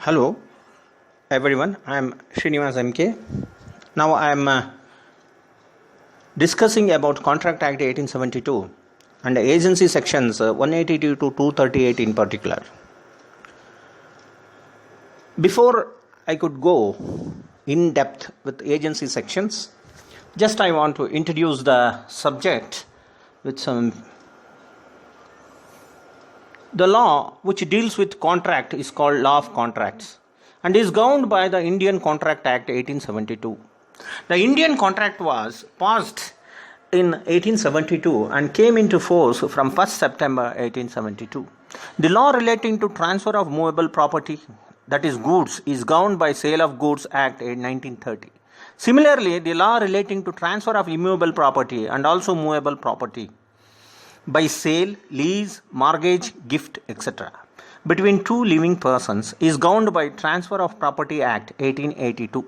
Hello everyone, I am Srinivas MK. Now I am discussing about Contract Act 1872 and agency sections 182 to 238 in particular. Before I could go in depth with agency sections, just I want to introduce the subject with some. The law which deals with contract is called Law of Contracts and is governed by the Indian Contract Act 1872. The Indian Contract was passed in 1872 and came into force from 1st September 1872. The law relating to transfer of movable property, that is goods, is governed by Sale of Goods Act in 1930. Similarly, the law relating to transfer of immovable property and also movable property by sale, lease, mortgage, gift, etc. between two living persons is governed by Transfer of Property Act 1882.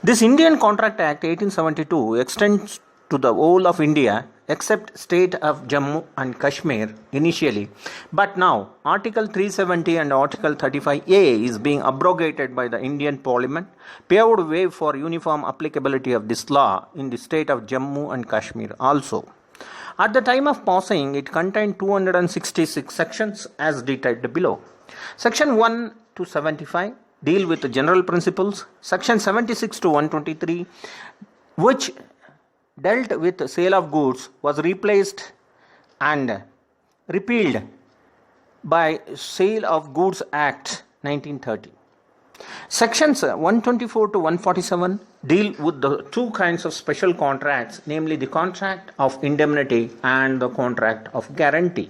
This Indian Contract Act 1872 extends to the whole of India except state of Jammu and Kashmir initially, but now Article 370 and Article 35A is being abrogated by the Indian Parliament, paved way for uniform applicability of this law in the state of Jammu and Kashmir also. At the time of passing, it contained 266 sections as detailed below. Section 1 to 75 deal with the general principles. Section 76 to 123, which dealt with sale of goods, was replaced and repealed by Sale of Goods Act 1930. Sections 124 to 147 deal with the two kinds of special contracts, namely the contract of indemnity and the contract of guarantee.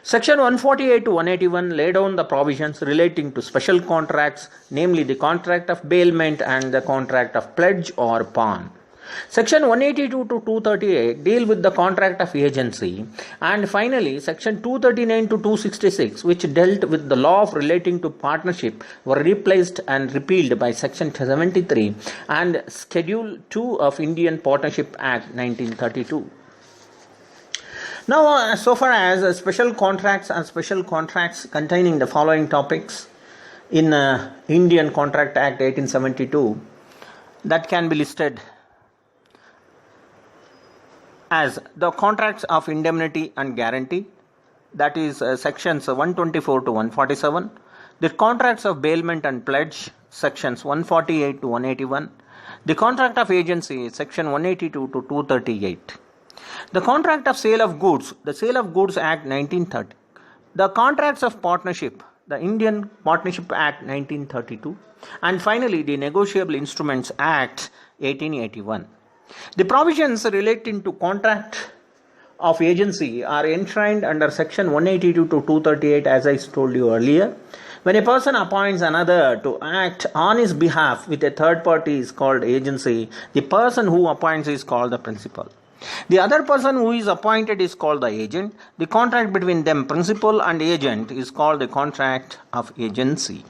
Section 148 to 181 lay down the provisions relating to special contracts, namely the contract of bailment and the contract of pledge or pawn. Section 182 to 238 deal with the contract of agency, and finally Section 239 to 266, which dealt with the law relating to partnership, were replaced and repealed by Section 73 and Schedule 2 of Indian Partnership Act 1932. Now, so far as special contracts and special contracts containing the following topics in Indian Contract Act 1872 that can be listed as the contracts of indemnity and guarantee, that is sections 124 to 147, the contracts of bailment and pledge, sections 148 to 181, the contract of agency, section 182 to 238, the contract of sale of goods, the Sale of Goods Act 1930, the contracts of partnership, the Indian Partnership Act 1932, and finally the Negotiable Instruments Act 1881. The provisions relating to contract of agency are enshrined under section 182 to 238, as I told you earlier. When a person appoints another to act on his behalf with a third party is called agency. The person who appoints is called the principal. The other person who is appointed is called the agent. The contract between them, principal and agent, is called the contract of agency.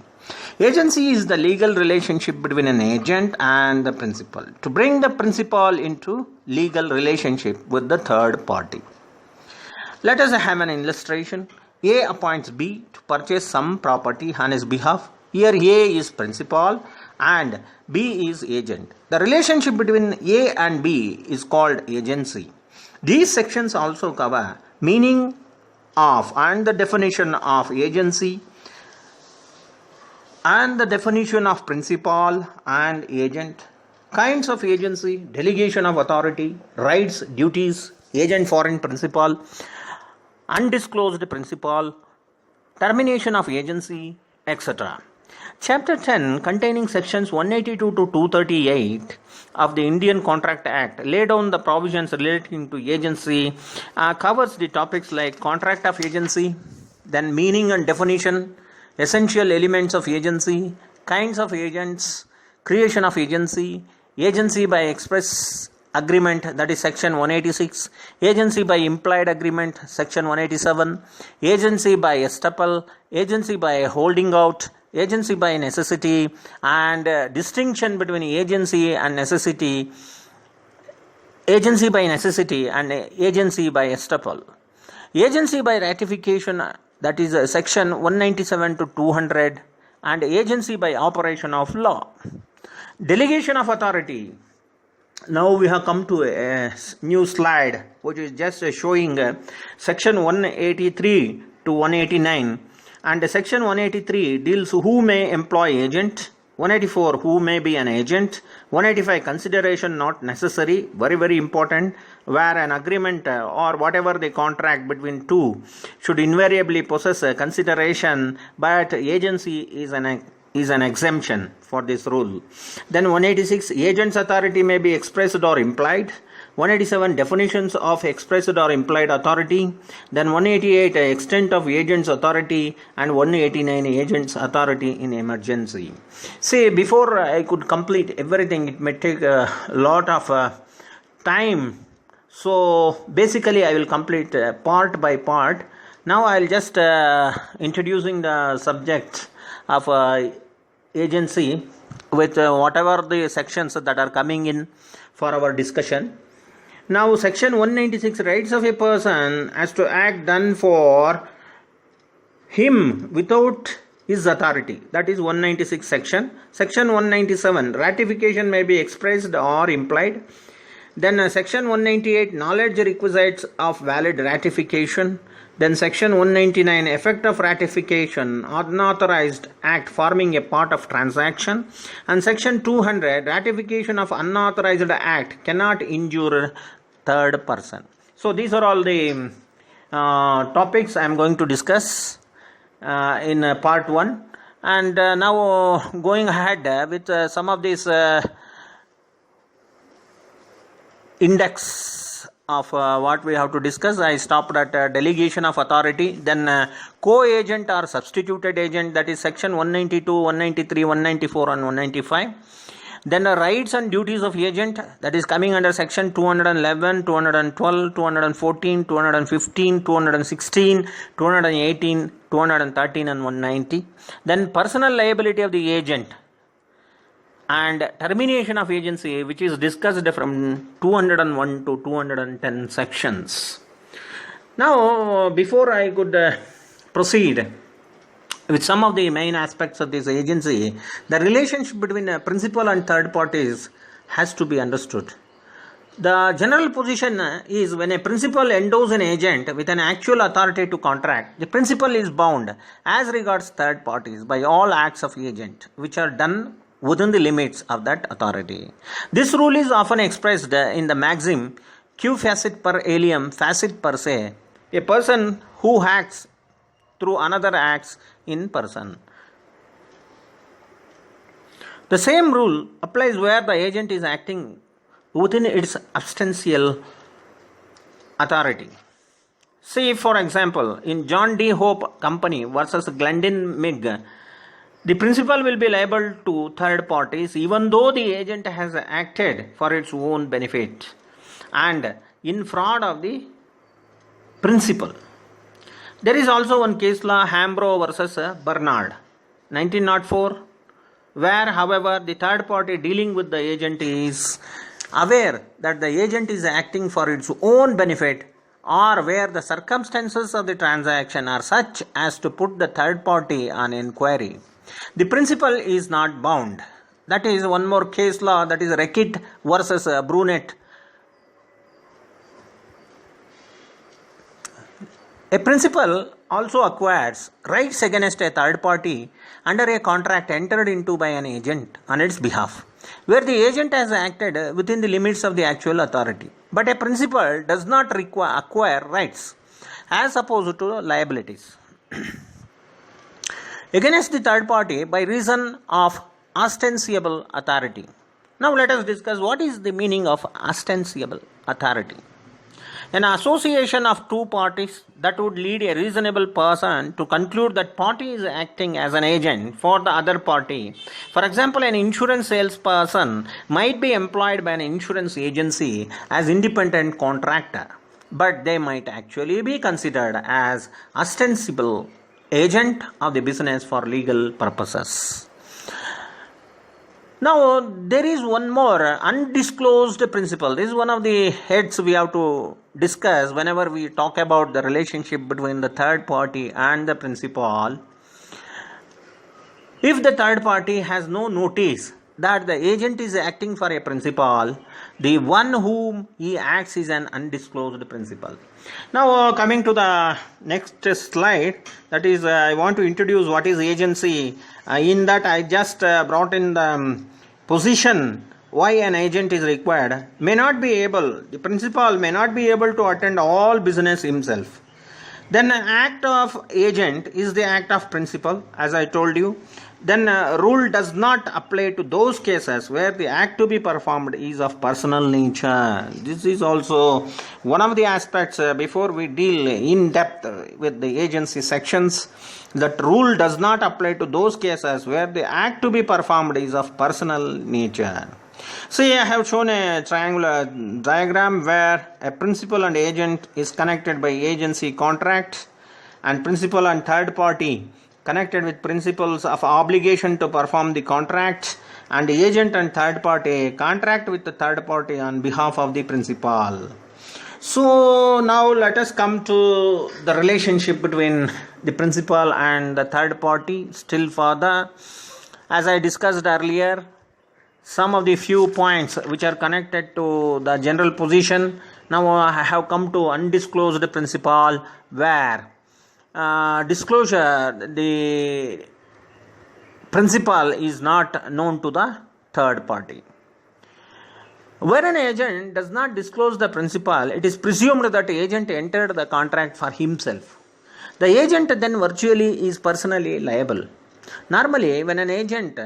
Agency is the legal relationship between an agent and the principal to bring the principal into legal relationship with the third party. Let us have an illustration. A appoints B to purchase some property on his behalf. Here A is principal and B is agent. The relationship between A and B is called agency. These sections also cover meaning of and the definition of agency and the definition of principal and agent, kinds of agency, delegation of authority, rights, duties, agent foreign principal, undisclosed principal, termination of agency, etc. Chapter 10, containing sections 182 to 238 of the Indian Contract Act, lay down the provisions relating to agency, covers the topics like contract of agency, then meaning and definition, essential elements of agency, kinds of agents, creation of agency, agency by express agreement, that is section 186, agency by implied agreement, section 187, agency by estoppel, agency by holding out, agency by necessity, and distinction between agency and necessity, agency by necessity and agency by estoppel. Agency by ratification, that is section 197 to 200, and agency by operation of law. Delegation of authority. Now we have come to a new slide which is just showing section 183 to 189, and section 183 deals who may employ agent, 184 who may be an agent, 185 consideration not necessary, very very important, where an agreement or whatever the contract between two should invariably possess a consideration, but agency is an exemption for this rule. Then 186 agent's authority may be expressed or implied. 187 definitions of expressed or implied authority. Then 188 extent of agent's authority, and 189 agent's authority in emergency. See, before I could complete everything, it may take a lot of time. So basically I will complete part by part. Now I will just introducing the subject of agency with whatever the sections that are coming in for our discussion. Now section 196, rights of a person as to act done for him without his authority, that is 196 section. Section 197, ratification may be expressed or implied. Then section 198, knowledge requisites of valid ratification. Then section 199, effect of ratification, unauthorized act forming a part of transaction. And section 200, ratification of unauthorized act cannot injure third person. So these are all the topics I am going to discuss in part 1. And now going ahead with some of these index of what we have to discuss. I stopped at delegation of authority, then co-agent or substituted agent, that is section 192, 193, 194 and 195. Then rights and duties of agent, that is coming under section 211, 212, 214, 215, 216, 218, 213 and 190. Then personal liability of the agent and termination of agency, which is discussed from 201 to 210 sections. Now, before I could proceed with some of the main aspects of this agency, the relationship between principal and third parties has to be understood. The general position is when a principal endows an agent with an actual authority to contract, the principal is bound as regards third parties by all acts of agent which are done within the limits of that authority. This rule is often expressed in the maxim Q facit per alium facit per se, a person who acts through another acts in person. The same rule applies where the agent is acting within its substantial authority. See, for example, in John D. Hope Company versus Glendon Mig, the principal will be liable to third parties even though the agent has acted for its own benefit and in fraud of the principal. There is also one case law, Hambro versus Bernard, 1904, where, however, the third party dealing with the agent is aware that the agent is acting for its own benefit, or where the circumstances of the transaction are such as to put the third party on inquiry. The principal is not bound. That is one more case law, that is Reckitt versus Brunet. A principal also acquires rights against a third party under a contract entered into by an agent on its behalf, where the agent has acted within the limits of the actual authority. But a principal does not acquire rights as opposed to liabilities against the third party by reason of ostensible authority. Now let us discuss what is the meaning of ostensible authority. An association of two parties that would lead a reasonable person to conclude that party is acting as an agent for the other party. For example, an insurance salesperson might be employed by an insurance agency as independent contractor, but they might actually be considered as ostensible agent of the business for legal purposes. Now, there is one more undisclosed principle. This is one of the heads we have to discuss whenever we talk about the relationship between the third party and the principal. If the third party has no notice that the agent is acting for a principal, the one whom he acts is an undisclosed principal. Now, coming to the next slide, that is, I want to introduce what is agency. In that, I just brought in the position why an agent is required. The principal may not be able to attend all business himself. Then an act of agent is the act of principal, as I told you. Then rule does not apply to those cases where the act to be performed is of personal nature. This is also one of the aspects before we deal in depth with the agency sections. That rule does not apply to those cases where the act to be performed is of personal nature. See, I have shown a triangular diagram where a principal and agent is connected by agency contract, and principal and third party connected with principles of obligation to perform the contract, and the agent and third party contract with the third party on behalf of the principal. So now let us come to the relationship between the principal and the third party still further. As I discussed earlier, some of the few points which are connected to the general position. Now I have come to undisclosed principal, where disclosure, the principal is not known to the third party. Where an agent does not disclose the principal, it is presumed that the agent entered the contract for himself. The agent then virtually is personally liable. Normally, when an agent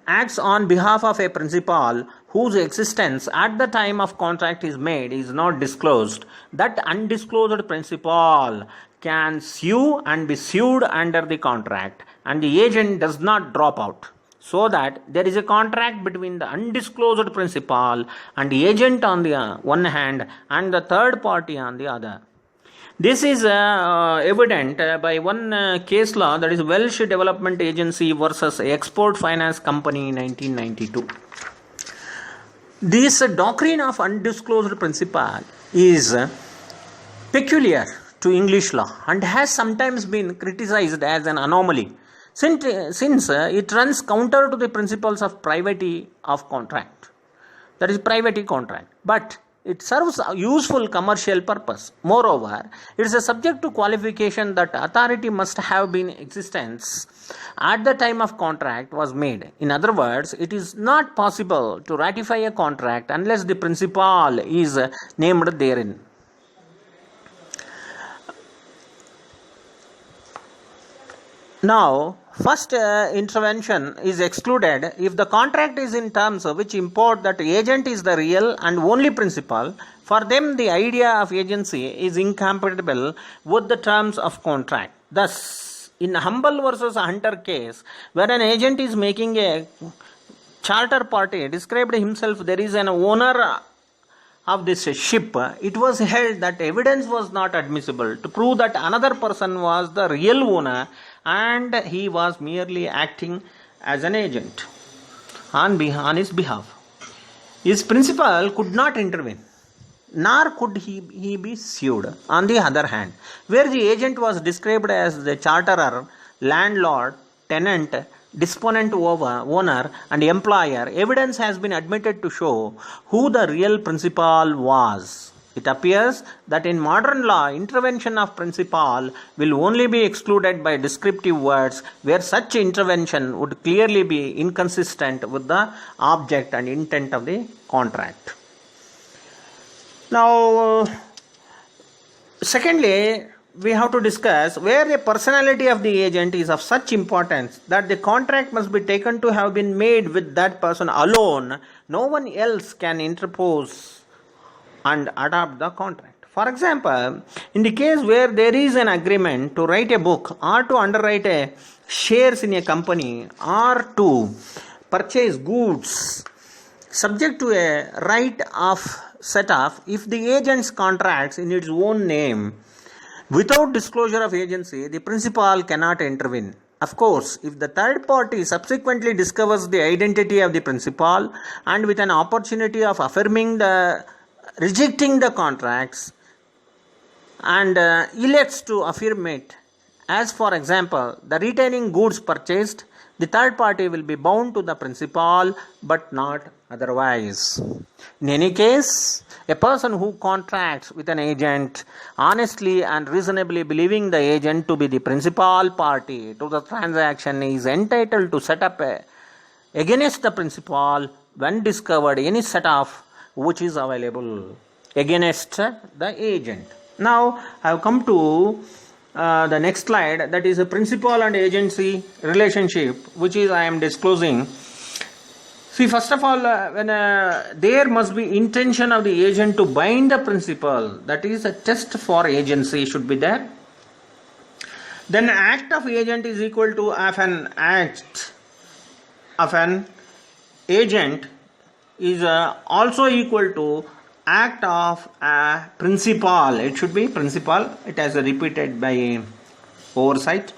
acts on behalf of a principal whose existence at the time of contract is made is not disclosed, that undisclosed principal can sue and be sued under the contract, and the agent does not drop out. So that there is a contract between the undisclosed principal and the agent on the one hand and the third party on the other. This is evident by one case law, that is Welsh Development Agency versus Export Finance Company in 1992. This doctrine of undisclosed principal is peculiar to English law and has sometimes been criticized as an anomaly, since it runs counter to the principles of privity of contract, that is privity contract, but it serves a useful commercial purpose. Moreover, it is a subject to qualification that authority must have been in existence at the time of contract was made. In other words, it is not possible to ratify a contract unless the principal is named therein. Now, first intervention is excluded if the contract is in terms which import that agent is the real and only principal. For them, the idea of agency is incompatible with the terms of contract. Thus, in Humble versus Hunter case, where an agent is making a charter party described himself, there is an owner of this ship, it was held that evidence was not admissible to prove that another person was the real owner and he was merely acting as an agent on his behalf. His principal could not intervene, nor could he be sued. On the other hand, where the agent was described as the charterer, landlord, tenant, disponent owner and employer, evidence has been admitted to show who the real principal was. It appears that in modern law, intervention of principal will only be excluded by descriptive words, where such intervention would clearly be inconsistent with the object and intent of the contract. Now, secondly, we have to discuss where the personality of the agent is of such importance that the contract must be taken to have been made with that person alone. No one else can interpose and adopt the contract. For example, in the case where there is an agreement to write a book or to underwrite a shares in a company or to purchase goods subject to a right of set off, if the agent's contracts in its own name without disclosure of agency, the principal cannot intervene. Of course, if the third party subsequently discovers the identity of the principal and with an opportunity of rejecting the contracts and elects to affirm it, as for example, the retaining goods purchased, The third party will be bound to the principal but not otherwise. In any case, a person who contracts with an agent honestly and reasonably believing the agent to be the principal party to the transaction is entitled to set up against the principal when discovered any set off which is available against the agent. Now I have come to the next slide, that is a principal and agency relationship, which is I am disclosing. See, first of all, when there must be intention of the agent to bind the principal, that is a test for agency should be there. Then act of agent is equal to of an act of an agent is also equal to act of a principal. It should be principal. It has repeated by oversight.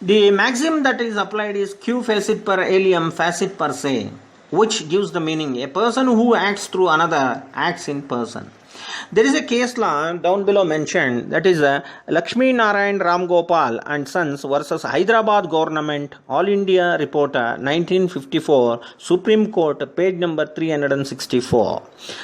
The maxim that is applied is Q facit per alium facit per se, which gives the meaning a person who acts through another acts in person. There is a case law down below mentioned, that is Lakshmi Narayan Ram Gopal and Sons versus Hyderabad Government, All India Reporter 1954, Supreme Court, page number 364.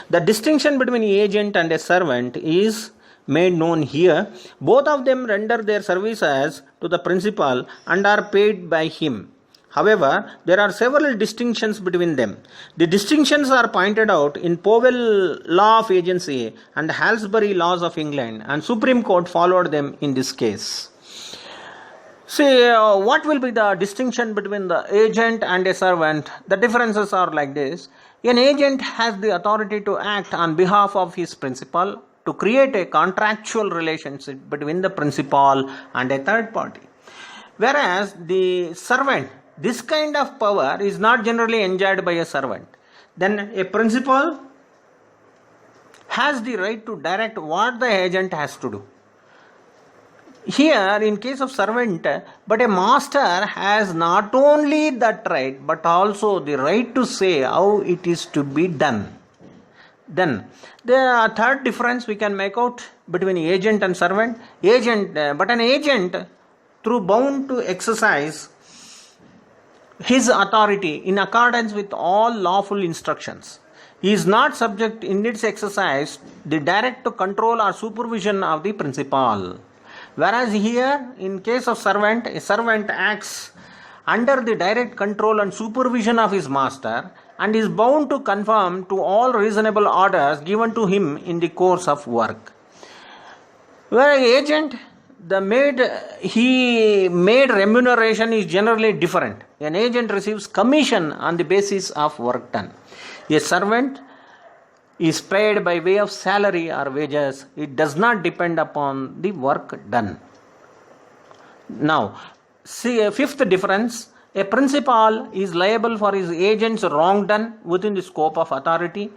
The distinction between agent and a servant is made known here. Both of them render their services to the principal and are paid by him. However, there are several distinctions between them. The distinctions are pointed out in Powell Law of Agency and Halsbury Laws of England, and Supreme Court followed them in this case. See, what will be the distinction between the agent and a servant? The differences are like this. An agent has the authority to act on behalf of his principal to create a contractual relationship between the principal and a third party. Whereas the servant, this kind of power is not generally enjoyed by a servant. Then a principal has the right to direct what the agent has to do. Here, in case of servant, but a master has not only that right, but also the right to say how it is to be done. Then, the third difference we can make out between agent and servant. But an agent, through bound to exercise his authority in accordance with all lawful instructions, he is not subject in its exercise the direct control or supervision of the principal. Whereas here, in case of servant, a servant acts under the direct control and supervision of his master and is bound to conform to all reasonable orders given to him in the course of work. Whereas agent, he made remuneration is generally different. An agent receives commission on the basis of work done. A servant is paid by way of salary or wages. It does not depend upon the work done. Now, see a fifth difference. A principal is liable for his agent's wrong done within the scope of authority,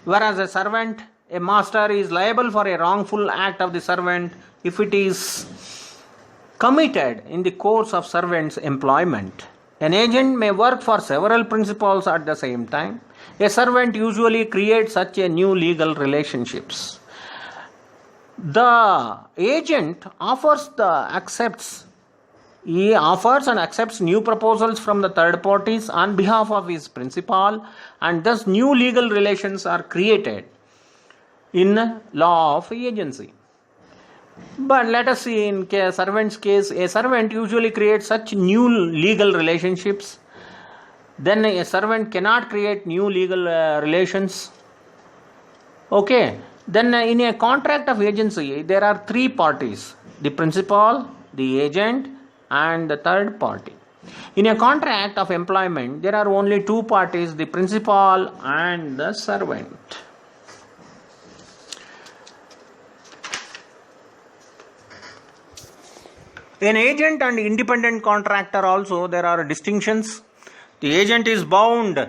whereas a servant, a master, is liable for a wrongful act of the servant if it is committed in the course of servant's employment. An agent may work for several principals at the same time. A servant usually creates such a new legal relationships. The agent offers and accepts new proposals from the third parties on behalf of his principal, and thus new legal relations are created in law of agency. But let us see in servant's case, a servant usually creates such new legal relationships. Then a servant cannot create new legal relations. Okay. Then in a contract of agency, there are three parties: the principal, the agent, and the third party. In a contract of employment, there are only two parties: the principal and the servant. In agent and independent contractor also there are distinctions. The agent is bound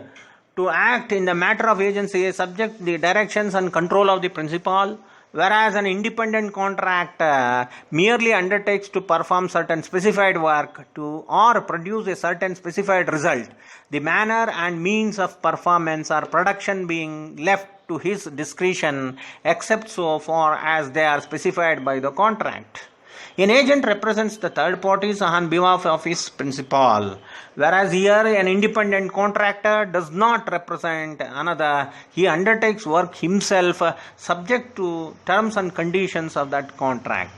to act in the matter of agency subject to the directions and control of the principal, whereas an independent contractor merely undertakes to perform certain specified work or produce a certain specified result, the manner and means of performance or production being left to his discretion except so far as they are specified by the contract. An agent represents the third parties on behalf of his principal, whereas here an independent contractor does not represent another. He undertakes work himself subject to terms and conditions of that contract.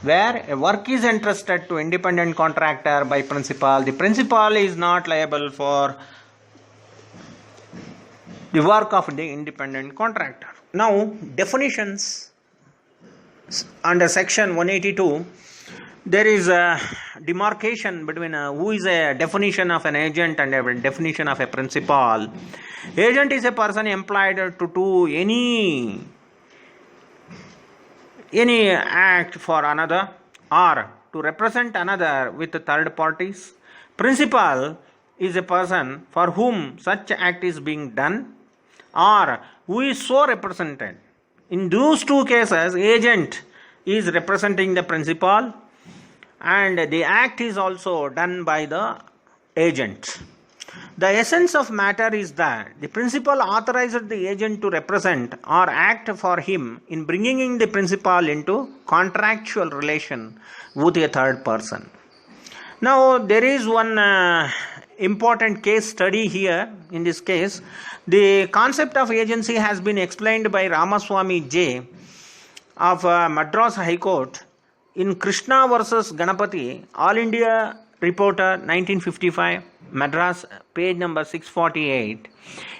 Where a work is entrusted to independent contractor by principal, the principal is not liable for the work of the independent contractor. Now, definitions. Under section 182, there is a demarcation between who is a definition of an agent and a definition of a principal. Agent is a person employed to do any act for another or to represent another with third parties. Principal is a person for whom such act is being done or who is so represented. In those two cases, agent is representing the principal and the act is also done by the agent. The essence of matter is that the principal authorized the agent to represent or act for him in bringing the principal into contractual relation with a third person. Now, there is one important case study here. In this case, the concept of agency has been explained by Ramaswamy J. of Madras High Court in Krishna versus Ganapati, All India Reporter 1955, Madras, page number 648.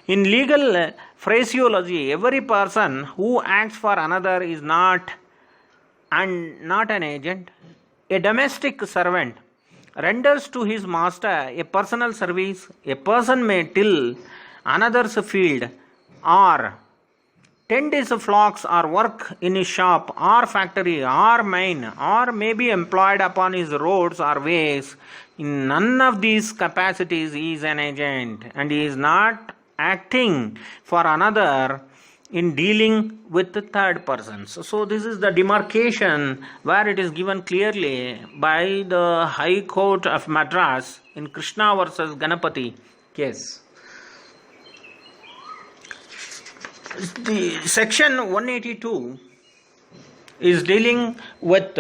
In legal phraseology, every person who acts for another is not an agent. A domestic servant renders to his master a personal service. A person may till another's field or tend his flocks or work in his shop or factory or mine or may be employed upon his roads or ways. In none of these capacities he is an agent, and he is not acting for another in dealing with the third persons. So this is the demarcation where it is given clearly by the High Court of Madras in Krishna versus Ganapati case. The section 182 is dealing with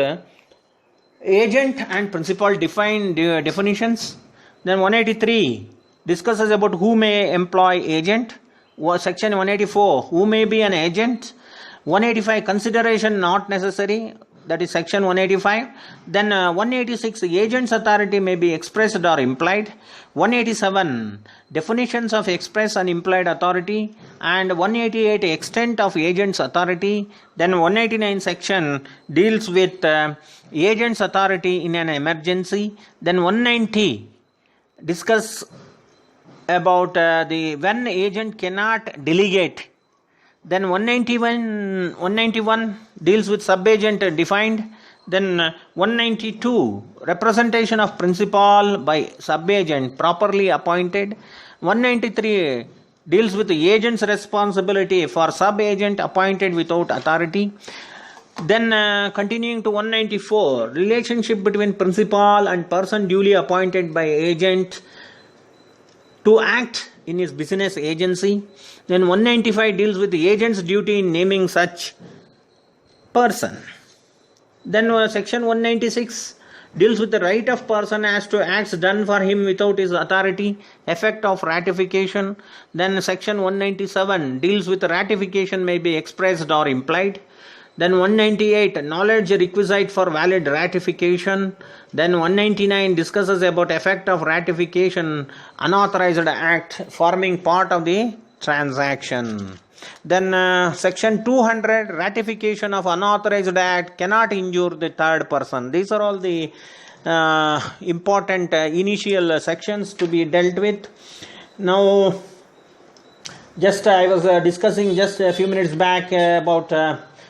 agent and principal defined definitions. Then 183 discusses about who may employ agent. Section 184, who may be an agent. 185, consideration not necessary, that is section 185. Then 186, agent's authority may be expressed or implied. 187, definitions of express and implied authority. And 188, extent of agent's authority. Then 189 section deals with agent's authority in an emergency. Then 190 discuss about the when agent cannot delegate. Then 191 deals with sub-agent defined. Then 192, representation of principal by sub-agent properly appointed. 193 deals with the agent's responsibility for sub-agent appointed without authority. Then continuing to 194, relationship between principal and person duly appointed by agent to act in his business agency. Then 195 deals with the agent's duty in naming such person. Then section 196 deals with the right of person as to acts done for him without his authority, effect of ratification. Then section 197 deals with ratification may be expressed or implied. Then 198, knowledge requisite for valid ratification. Then 199 discusses about effect of ratification, unauthorized act forming part of the transaction. Then section 200, ratification of unauthorized act cannot injure the third person. These are all the important initial sections to be dealt with. Now, I was discussing just a few minutes back about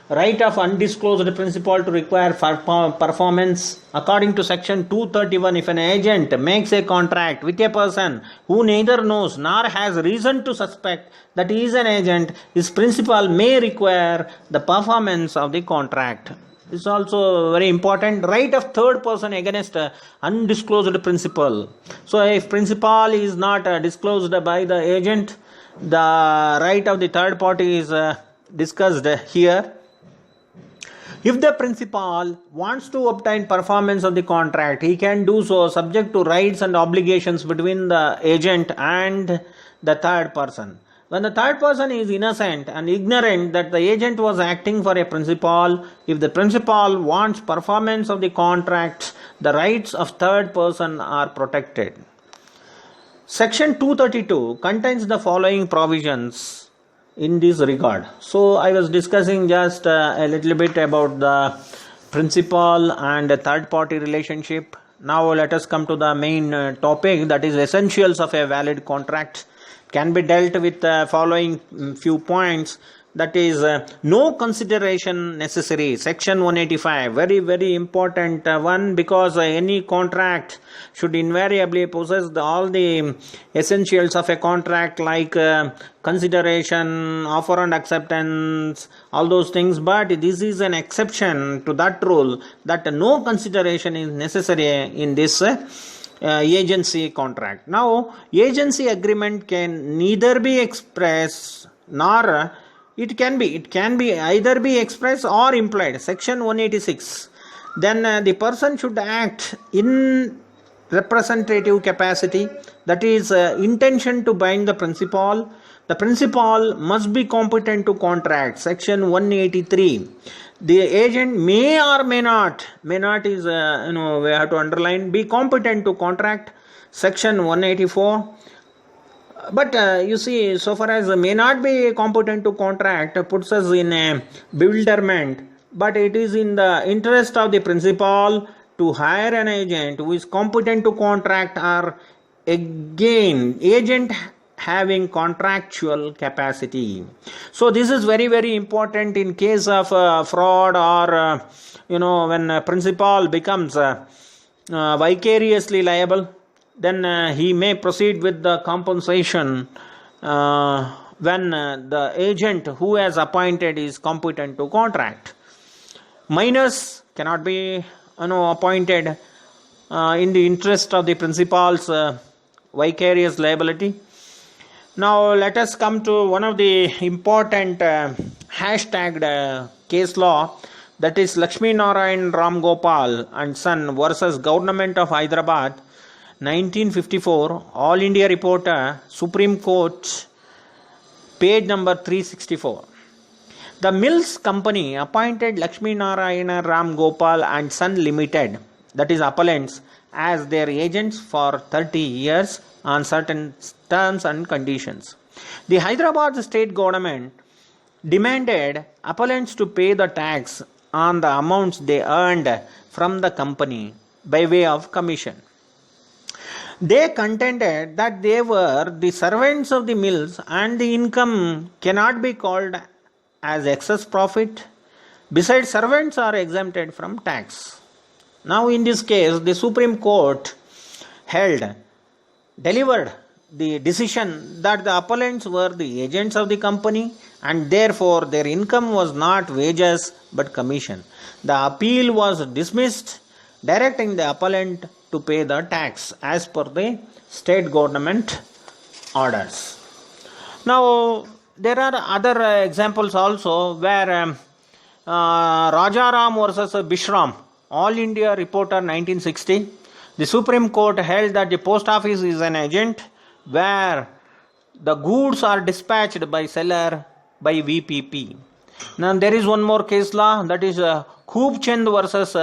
right of undisclosed principal to require performance. According to section 231, if an agent makes a contract with a person who neither knows nor has reason to suspect that he is an agent, his principal may require the performance of the contract. This is also very important. Right of third person against undisclosed principal. So if principal is not disclosed by the agent, the right of the third party is discussed here. If the principal wants to obtain performance of the contract, he can do so subject to rights and obligations between the agent and the third person. When the third person is innocent and ignorant that the agent was acting for a principal, if the principal wants performance of the contract, the rights of third person are protected. Section 232 contains the following provisions in this regard. So I was discussing just a little bit about the principal and third party relationship. Now let us come to the main topic, that is essentials of a valid contract. Can be dealt with the following few points, that is no consideration necessary. Section 185, very very important one, because any contract should invariably possess all the essentials of a contract, like consideration, offer and acceptance, all those things. But this is an exception to that rule, that no consideration is necessary in this agency contract. Now, agency agreement can neither be express nor it can be either be express or implied. Section 186. Then the person should act in representative capacity, that is intention to bind the principal. The principal must be competent to contract. Section 183. The agent may or may not is we have to underline, be competent to contract. Section 184. But you see, so far as may not be competent to contract puts us in a bewilderment, but it is in the interest of the principal to hire an agent who is competent to contract, or again agent having contractual capacity. So this is very very important in case of fraud, or when a principal becomes vicariously liable, then he may proceed with the compensation when the agent who has appointed is competent to contract. Minors cannot be appointed in the interest of the principal's vicarious liability. Now let us come to one of the important hashtagged case law, that is Lakshmi Narayan Ram Gopal and Son versus Government of Hyderabad, 1954, All India Reporter, Supreme Court, page number 364. The Mills Company appointed Lakshmi Narayana Ram Gopal and Son Limited, that is appellants, as their agents for 30 years on certain terms and conditions. The Hyderabad state government demanded appellants to pay the tax on the amounts they earned from the company by way of commission. They contended that they were the servants of the mills and the income cannot be called as excess profit. Besides, servants are exempted from tax. Now in this case, the Supreme Court delivered the decision that the appellants were the agents of the company and therefore their income was not wages but commission. The appeal was dismissed, directing the appellant to pay the tax as per the state government orders. Now there are other examples also, where Rajaram versus Bishram, All India Reporter, 1960. The Supreme Court held that the post office is an agent where the goods are dispatched by seller by VPP. Now there is one more case law, that is Khub Chand versus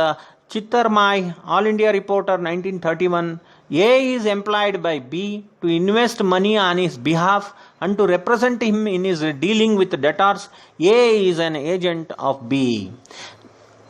Chittarmai, All India Reporter, 1931. A is employed by B to invest money on his behalf and to represent him in his dealing with debtors. A is an agent of B.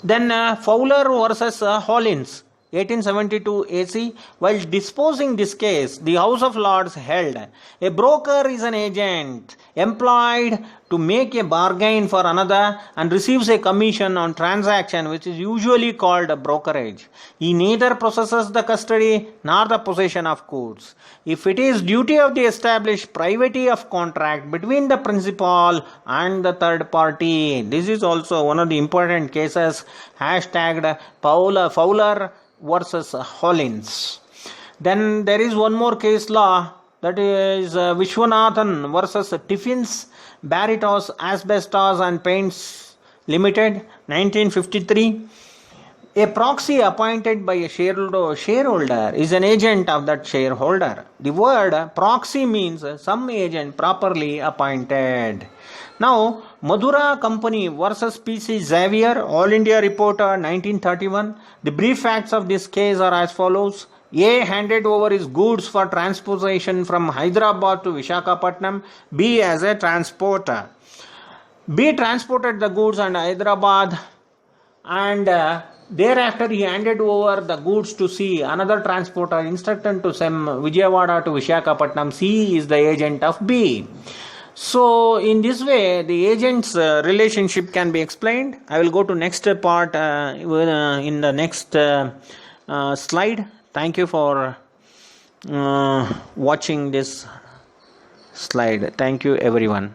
Then Fowler versus Hollins, 1872 AC. While disposing this case, the House of Lords held a broker is an agent employed to make a bargain for another and receives a commission on transaction which is usually called a brokerage. He neither possesses the custody nor the possession of goods. If it is duty of the established privity of contract between the principal and the third party. This is also one of the important cases, hashtagged Fowler versus Hollins. Then there is one more case law, that is Vishwanathan versus Tiffins, Barritos, Asbestos and Paints, Limited, 1953. A proxy appointed by a shareholder is an agent of that shareholder. The word proxy means some agent properly appointed. Now, Madura Company versus PC Xavier, All India Reporter, 1931. The brief facts of this case are as follows. A handed over his goods for transportation from Hyderabad to Visakhapatnam. B as a transporter. B transported the goods and Hyderabad, and thereafter he handed over the goods to C, another transporter, instructed to send Vijayawada to Visakhapatnam. C is the agent of B. So in this way the agent's relationship can be explained. I will go to next part in the next slide. Thank you for watching this slide. Thank you everyone.